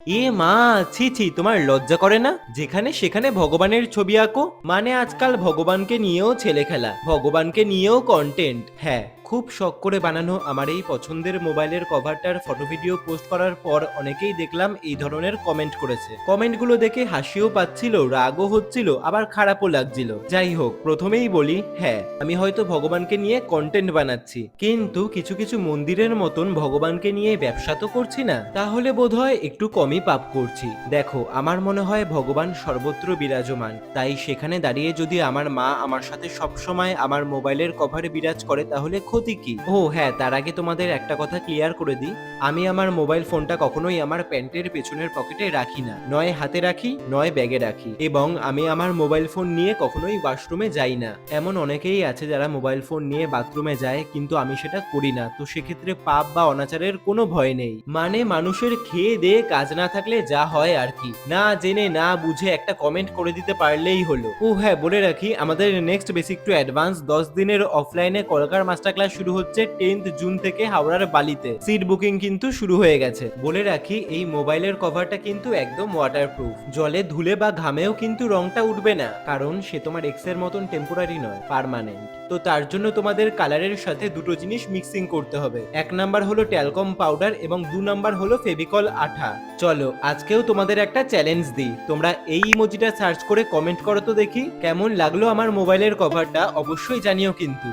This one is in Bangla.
এ মা, ছি ছি, তোমার লজ্জা করে না? যেখানে সেখানে ভগবানের ছবি আঁকো, মানে আজকাল ভগবানকে নিয়েও ছেলে খেলা, ভগবানকে নিয়েও কন্টেন্ট। হ্যাঁ, খুব শখ করে বানানো আমার এই পছন্দের মোবাইলের কভারটার ফটো ভিডিও পোস্ট করার পর অনেকেই দেখলাম এই ধরনের কমেন্ট করেছে। কমেন্টগুলো দেখে হাসিও পাচ্ছিল, রাগও হচ্ছিল, আবার খারাপও লাগছিল। যাই হোক, প্রথমেই বলি, হ্যাঁ আমি হয়তো ভগবানকে নিয়ে কন্টেন্ট বানাচ্ছি, কিন্তু কিছু কিছু মন্দিরের মতন ভগবানকে নিয়ে ব্যবসা তো করছি না, তাহলে বোধহয় একটু কমই পাপ করছি। দেখো, আমার মনে হয় ভগবান সর্বত্র বিরাজমান, তাই সেখানে দাঁড়িয়ে যদি আমার মা আমার সাথে সবসময় আমার মোবাইলের কভারে বিরাজ করে তাহলে ক্ষতি কি? ও হ্যাঁ, তার আগে তোমাদের একটা কথা ক্লিয়ার করে দিই, আমি আমার মোবাইল ফোনটা কখনোই আমার প্যান্টের পেছনের পকেটে রাখি না, নয় হাতে রাখি নয় ব্যাগে রাখি, এবং আমি আমার মোবাইল ফোন নিয়ে কখনোই ওয়াশরুমে যাই না। এমন অনেকেই আছে যারা মোবাইল ফোন নিয়ে বাথরুমে যায়, কিন্তু আমি সেটা করি না, তো সেক্ষেত্রে পাপ বা অনাচারের কোনো ভয় নেই। মানে মানুষের খেয়ে দেয়ে কাজ না থাকলে যা হয় আর কি, না জেনে না বুঝে একটা কমেন্ট করে দিতে পারলেই হলো। ও হ্যাঁ, বলে রাখি, আমাদের নেক্সট বেসিক টু অ্যাডভান্স 10 দিনের অফলাইনে কলকার মাস্টার ক্লাস শুরু হচ্ছে 10th জুন থেকে হাওড়ার বালিতে। সিট বুকিং কিন্তু শুরু হয়ে গেছে। বলে রাখি, এই মোবাইলের কভারটা কিন্তু একদম ওয়াটারপ্রুফ, জলে ধুলে বা ঘামেও কিন্তু রংটা উঠবে না, কারণ সে তোমার এক্স এর মতন টেম্পোরারি নয়, পার্মানেন্ট। তো তার জন্য তোমাদের কালারের সাথে দুটো জিনিস মিক্সিং করতে হবে। এক নাম্বার হলো ট্যালকম পাউডার এবং 2 নাম্বার হলো ফেভিকল আঠা। চলো আজকেও তোমাদের একটা চ্যালেঞ্জ দিই, তোমরা এই ইমোজিটা সার্চ করে কমেন্ট করো তো দেখি কেমন লাগলো আমার মোবাইলের কভারটা, অবশ্যই জানিও কিন্তু।